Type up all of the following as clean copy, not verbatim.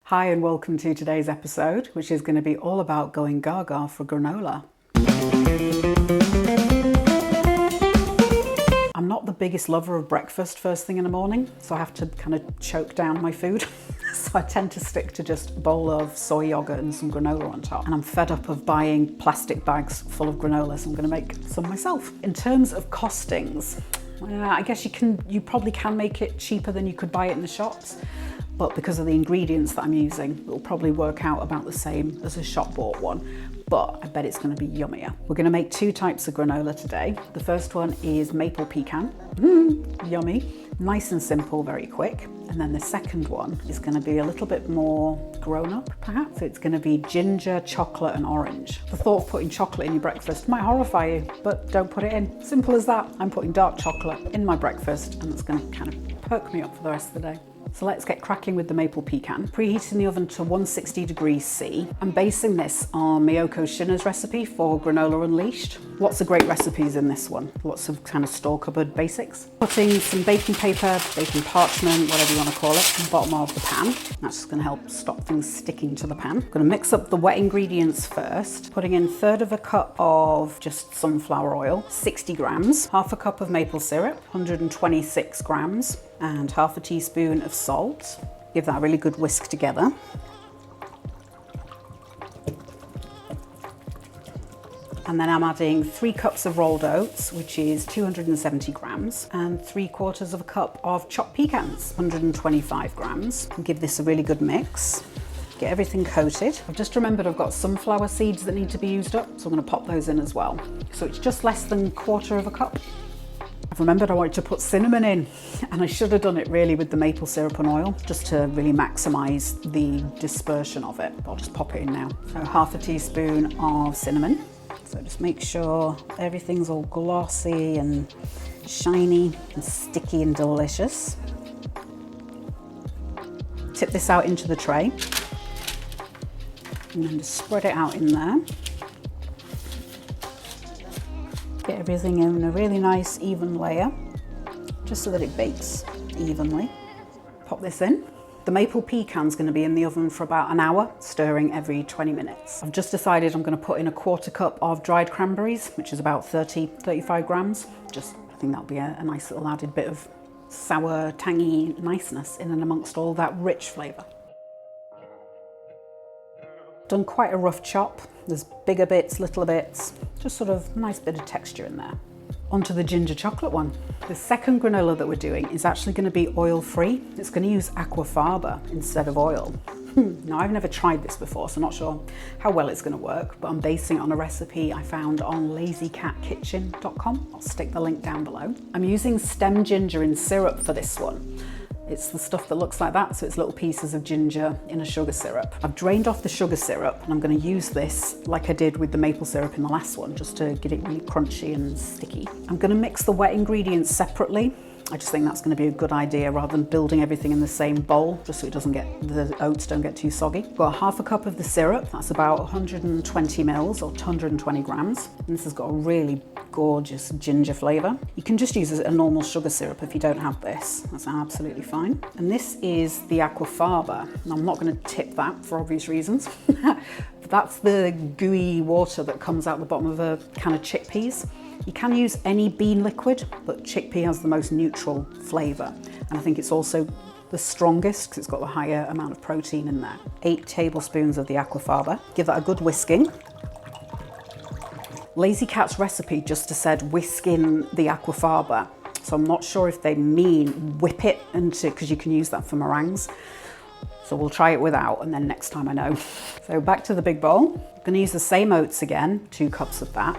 Hi and welcome to today's episode, which is going to be all about going gaga for granola. I'm not the biggest lover of breakfast first thing in the morning, so I have to kind of choke down my food. So I tend to stick to just a bowl of soy yogurt and some granola on top. And I'm fed up of buying plastic bags full of granola, so I'm going to make some myself. In terms of costings, I guess you probably can make it cheaper than you could buy it in the shops. But because of the ingredients that I'm using, it'll probably work out about the same as a shop bought one. But I bet it's going to be yummier. We're going to make two types of granola today. The first one is maple pecan. Yummy. Nice and simple, very quick. And then the second one is going to be a little bit more grown up, perhaps. It's going to be ginger, chocolate and orange. The thought of putting chocolate in your breakfast might horrify you, but don't put it in. Simple as that. I'm putting dark chocolate in my breakfast and it's going to kind of perk me up for the rest of the day. So let's get cracking with the maple pecan. Preheating the oven to 160 degrees C. I'm basing this on Miyoko Shina's recipe for Granola Unleashed. Lots of great recipes in this one. Lots of kind of store cupboard basics. Putting some baking paper, baking parchment, whatever you want to call it, on the bottom of the pan. That's just going to help stop things sticking to the pan. I'm going to mix up the wet ingredients first. Putting in 1/3 cup of just sunflower oil, 60 grams, 1/2 cup of maple syrup, 126 grams, and 1/2 teaspoon of salt. Give that a really good whisk together. And then I'm adding 3 cups of rolled oats, which is 270 grams, and 3/4 cup of chopped pecans, 125 grams. And give this a really good mix. Get everything coated. I've just remembered I've got sunflower seeds that need to be used up, so I'm going to pop those in as well. So it's just less than 1/4 cup. I've remembered I wanted to put cinnamon in, and I should have done it really with the maple syrup and oil, just to really maximise the dispersion of it. I'll just pop it in now. So 1/2 teaspoon of cinnamon. So just make sure everything's all glossy and shiny and sticky and delicious. Tip this out into the tray and then just spread it out in there. Get everything in a really nice even layer, just so that it bakes evenly. Pop this in. The maple pecan's going to be in the oven for about an hour, stirring every 20 minutes. I've just decided I'm going to put in 1/4 cup of dried cranberries, which is about 35 grams. I think that'll be a nice little added bit of sour, tangy niceness in and amongst all that rich flavour. Done quite a rough chop. There's bigger bits, little bits, just sort of nice bit of texture in there. Onto the ginger chocolate one. The second granola that we're doing is actually going to be oil-free. It's going to use aquafaba instead of oil. Now, I've never tried this before, so I'm not sure how well it's going to work, but I'm basing it on a recipe I found on lazycatkitchen.com. I'll stick the link down below. I'm using stem ginger in syrup for this one. It's the stuff that looks like that, so it's little pieces of ginger in a sugar syrup. I've drained off the sugar syrup and I'm going to use this like I did with the maple syrup in the last one, just to get it really crunchy and sticky. I'm going to mix the wet ingredients separately. I just think that's going to be a good idea rather than building everything in the same bowl, just so the oats don't get too soggy. Got 1/2 cup of the syrup, that's about 120 mils or 120 grams. And this has got a really gorgeous ginger flavour. You can just use a normal sugar syrup if you don't have this. That's absolutely fine. And this is the aquafaba. And I'm not going to tip that for obvious reasons. That's the gooey water that comes out the bottom of a can of chickpeas. You can use any bean liquid, but chickpea has the most neutral flavour. And I think it's also the strongest because it's got the higher amount of protein in there. 8 tablespoons of the aquafaba. Give that a good whisking. Lazy Cat's recipe just said whisk in the aquafaba. So I'm not sure if they mean whip it into, because you can use that for meringues. So we'll try it without, and then next time I know. So back to the big bowl. I'm going to use the same oats again, 2 cups of that.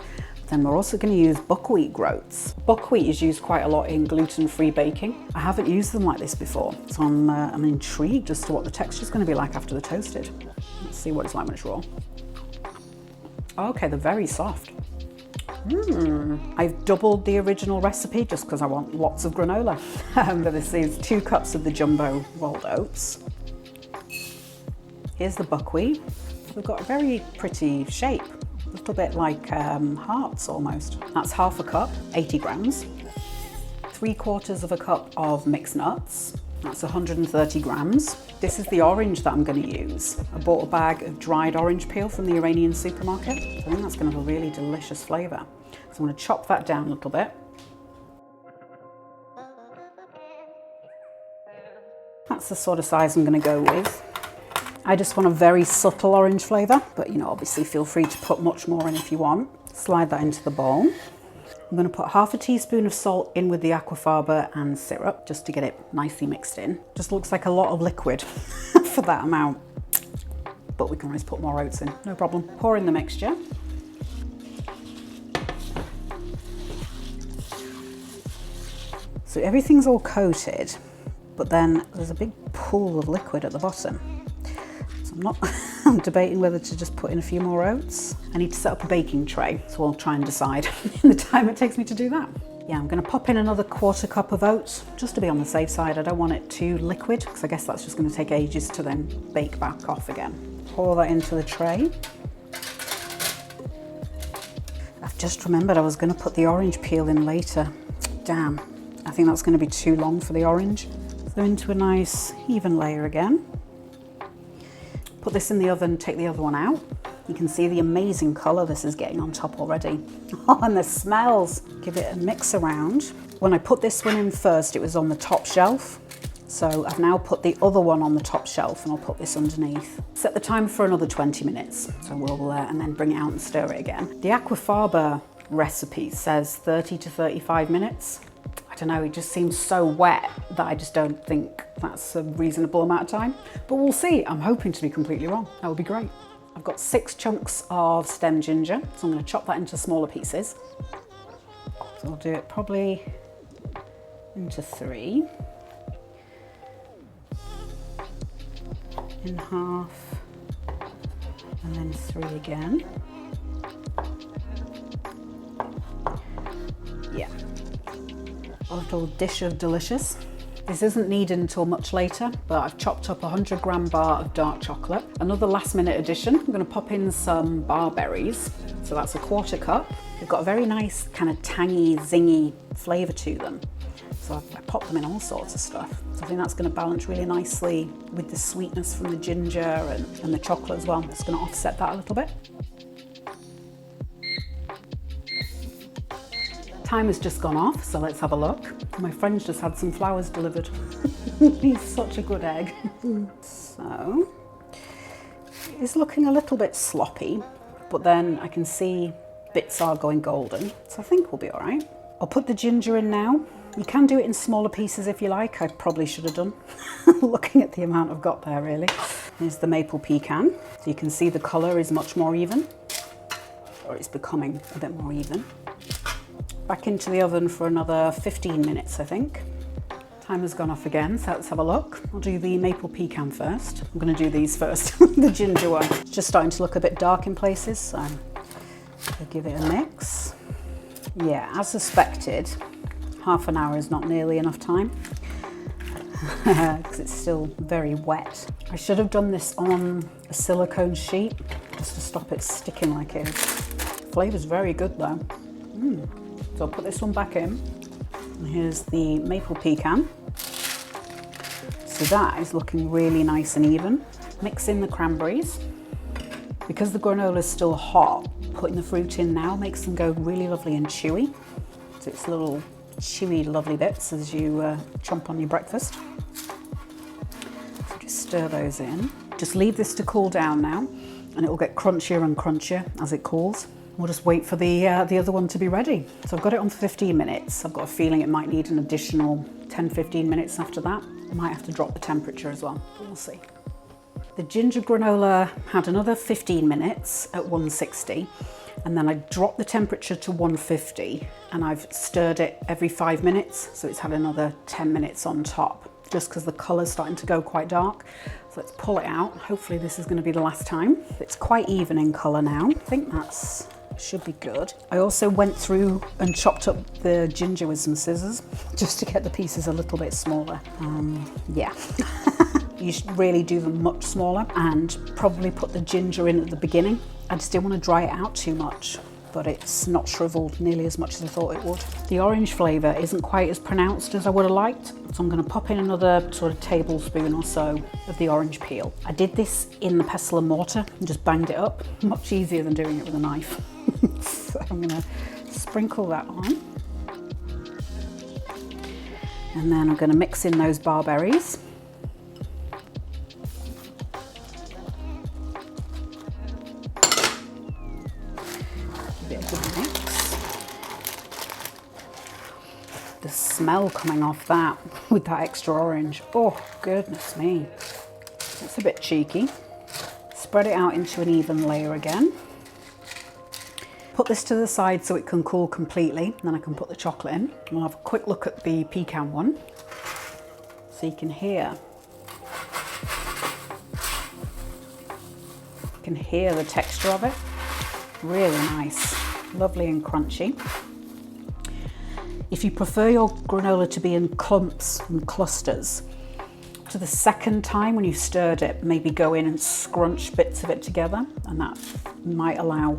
Then we're also going to use buckwheat groats. Buckwheat is used quite a lot in gluten-free baking. I haven't used them like this before, so I'm intrigued as to what the texture is going to be like after they're toasted. Let's see what it's like when it's raw. Okay, they're very soft. I've doubled the original recipe just because I want lots of granola. But this is 2 cups of the jumbo rolled oats. Here's the buckwheat. They've got a very pretty shape. A little bit like hearts almost. That's 1/2 cup, 80 grams. 3/4 cup of mixed nuts. That's 130 grams. This is the orange that I'm going to use. I bought a bag of dried orange peel from the Iranian supermarket. I think that's going to have a really delicious flavour. So I'm going to chop that down a little bit. That's the sort of size I'm going to go with. I just want a very subtle orange flavour, but you know, obviously feel free to put much more in if you want. Slide that into the bowl. I'm going to put half a teaspoon of salt in with the aquafaba and syrup just to get it nicely mixed in. Just looks like a lot of liquid for that amount, but we can always put more oats in, no problem. Pour in the mixture. So everything's all coated, but then there's a big pool of liquid at the bottom. So I'm debating whether to just put in a few more oats. I need to set up a baking tray, so I'll try and decide in the time it takes me to do that. Yeah, I'm going to pop in another 1/4 cup of oats, just to be on the safe side. I don't want it too liquid, because I guess that's just going to take ages to then bake back off again. Pour that into the tray. I've just remembered I was going to put the orange peel in later. Damn, I think that's going to be too long for the orange. So into a nice even layer again. Put this in the oven, take the other one out. You can see the amazing colour this is getting on top already. Oh, and the smells. Give it a mix around. When I put this one in first, it was on the top shelf. So I've now put the other one on the top shelf and I'll put this underneath. Set the timer for another 20 minutes. So we'll, and then bring it out and stir it again. The aquafaba recipe says 30 to 35 minutes. I don't know, it just seems so wet that I just don't think that's a reasonable amount of time. But we'll see. I'm hoping to be completely wrong. That would be great. I've got 6 chunks of stem ginger, so I'm going to chop that into smaller pieces. So I'll do it probably into 3. In half, and then 3 again. Yeah. A little dish of delicious. This isn't needed until much later, but I've chopped up a 100-gram bar of dark chocolate. Another last-minute addition, I'm going to pop in some barberries. So that's a 1/4 cup. They've got a very nice kind of tangy, zingy flavour to them. So I pop them in all sorts of stuff. So I think that's going to balance really nicely with the sweetness from the ginger and the chocolate as well. It's going to offset that a little bit. Time has just gone off, so let's have a look. My friend's just had some flowers delivered. He's such a good egg. So, it's looking a little bit sloppy, but then I can see bits are going golden, so I think we'll be all right. I'll put the ginger in now. You can do it in smaller pieces if you like. I probably should have done, looking at the amount I've got there really. Here's the maple pecan. So you can see the colour is much more even, or it's becoming a bit more even. Back into the oven for another 15 minutes, I think. Time has gone off again, so let's have a look. I'll do the maple pecan first. I'm going to do these first, the ginger one. It's just starting to look a bit dark in places, so I'll give it a mix. Yeah, as suspected, half an hour is not nearly enough time because it's still very wet. I should have done this on a silicone sheet just to stop it sticking like it is. Flavour's very good though. So I'll put this one back in. And here's the maple pecan. So that is looking really nice and even. Mix in the cranberries. Because the granola is still hot, putting the fruit in now makes them go really lovely and chewy. So it's little chewy, lovely bits as you chomp on your breakfast. So just stir those in. Just leave this to cool down now, and it will get crunchier and crunchier as it cools. We'll just wait for the other one to be ready. So I've got it on for 15 minutes. I've got a feeling it might need an additional 10-15 minutes after that. I might have to drop the temperature as well, but we'll see. The ginger granola had another 15 minutes at 160, and then I dropped the temperature to 150, and I've stirred it every 5 minutes, so it's had another 10 minutes on top, just because the colour's starting to go quite dark. So let's pull it out. Hopefully this is going to be the last time. It's quite even in colour now. I think that's should be good. I also went through and chopped up the ginger with some scissors just to get the pieces a little bit smaller. Yeah. You should really do them much smaller, and probably put the ginger in at the beginning. I just didn't want to dry it out too much. but it's not shriveled nearly as much as I thought it would. The orange flavour isn't quite as pronounced as I would have liked, so I'm going to pop in another sort of tablespoon or so of the orange peel. I did this in the pestle and mortar and just banged it up, much easier than doing it with a knife. So I'm going to sprinkle that on. And then I'm going to mix in those barberries. Give it a good mix. The smell coming off that with that extra orange, oh goodness me. It's a bit cheeky. Spread it out into an even layer again. Put this to the side so it can cool completely, then I can put the chocolate in. We'll have a quick look at the pecan one. So you can hear the texture of it. Really nice, lovely and crunchy. If you prefer your granola to be in clumps and clusters, to the second time when you've stirred it, maybe go in and scrunch bits of it together, and that might allow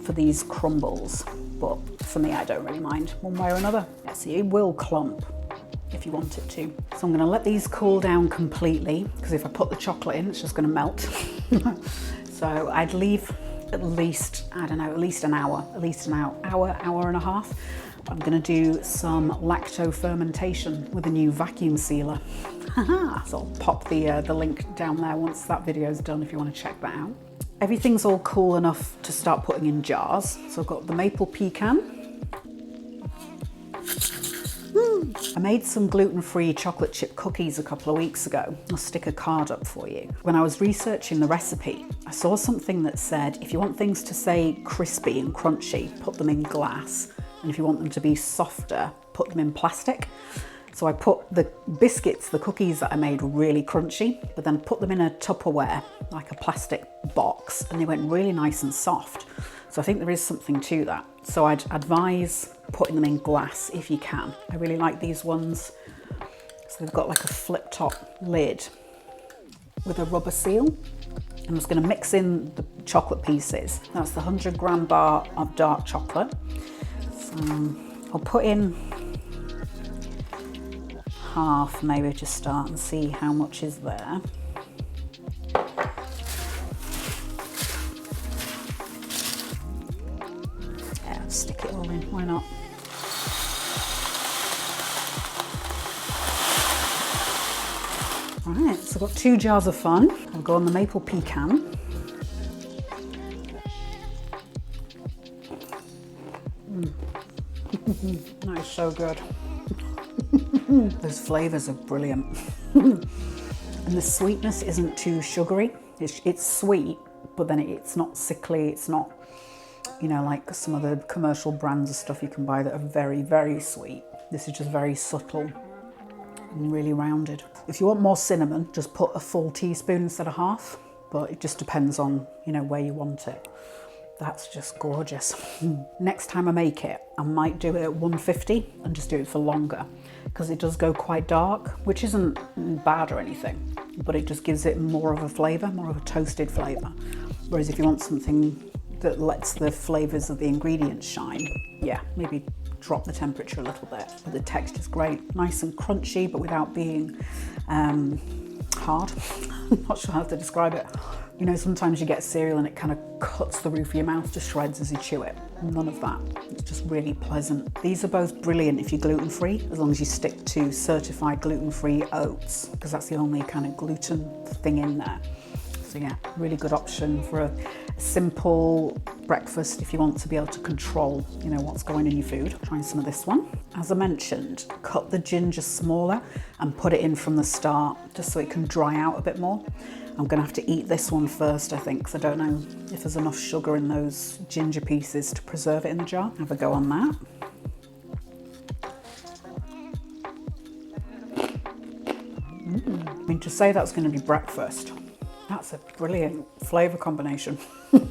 for these crumbles, but for me I don't really mind one way or another. Yeah, see, it will clump if you want it to. So I'm going to let these cool down completely, because if I put the chocolate in it's just going to melt. So I'd leave at least, I don't know, at least an hour and a half. I'm going to do some lacto fermentation with a new vacuum sealer. So I'll pop the link down there once that video is done if you want to check that out. Everything's all cool enough to start putting in jars. So I've got the maple pecan. I made some gluten-free chocolate chip cookies a couple of weeks ago. I'll stick a card up for you. When I was researching the recipe, I saw something that said if you want things to say crispy and crunchy, put them in glass. And if you want them to be softer, put them in plastic. So I put the biscuits, the cookies that I made really crunchy, but then put them in a Tupperware, like a plastic box, and they went really nice and soft. So I think there is something to that. So I'd advise putting them in glass if you can. I really like these ones. So they've got like a flip top lid with a rubber seal. I'm just going to mix in the chocolate pieces. That's the 100-gram bar of dark chocolate. So I'll put in half maybe to start and see how much is there. Yeah, stick it all in, why not? Right, so I've got 2 jars of fun. I'll go on the maple pecan. That is so good. Those flavours are brilliant. And the sweetness isn't too sugary. It's sweet, but then it's not sickly. It's not, you know, like some of the commercial brands of stuff you can buy that are very, very sweet. This is just very subtle and really rounded. If you want more cinnamon, just put a full teaspoon instead of half, but it just depends on, you know, where you want it. That's just gorgeous. Next time I make it, I might do it at 150 and just do it for longer, because it does go quite dark, which isn't bad or anything, but it just gives it more of a flavour, more of a toasted flavour. Whereas if you want something that lets the flavours of the ingredients shine, yeah, maybe drop the temperature a little bit. But the texture's great, nice and crunchy, but without being hard. I'm not sure how to describe it. You know, sometimes you get cereal and it kind of cuts the roof of your mouth to shreds as you chew it. None of that. It's just really pleasant. These are both brilliant if you're gluten-free, as long as you stick to certified gluten-free oats, because that's the only kind of gluten thing in there. So yeah, really good option for a simple breakfast if you want to be able to control, you know, what's going in your food. Trying some of this one. As I mentioned, cut the ginger smaller and put it in from the start, just so it can dry out a bit more. I'm gonna have to eat this one first, I think, because I don't know if there's enough sugar in those ginger pieces to preserve it in the jar. Have a go on that. I mean, to say that's gonna be breakfast, that's a brilliant flavour combination.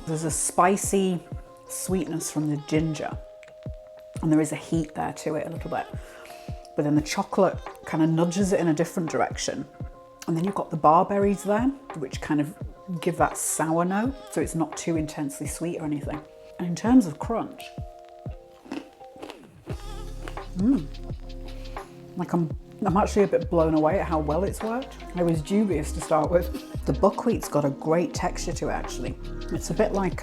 There's a spicy sweetness from the ginger, and there is a heat there to it a little bit. But then the chocolate kind of nudges it in a different direction. And then you've got the barberries there, which kind of give that sour note, so it's not too intensely sweet or anything. And in terms of crunch, like I'm actually a bit blown away at how well it's worked. I was dubious to start with. The buckwheat's got a great texture to it actually. It's a bit like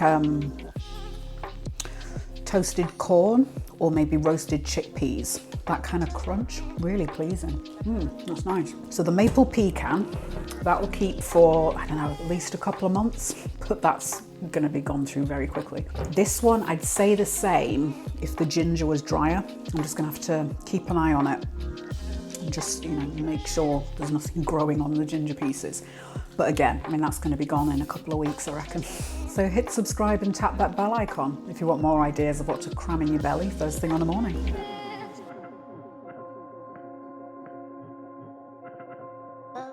toasted corn or maybe roasted chickpeas. That kind of crunch, really pleasing. That's nice. So the maple pecan, that will keep for, I don't know, at least a couple of months, but that's gonna be gone through very quickly. This one, I'd say the same if the ginger was drier. I'm just gonna have to keep an eye on it and just, you know, make sure there's nothing growing on the ginger pieces. But again, I mean, that's gonna be gone in a couple of weeks, I reckon. So hit subscribe and tap that bell icon if you want more ideas of what to cram in your belly first thing on the morning.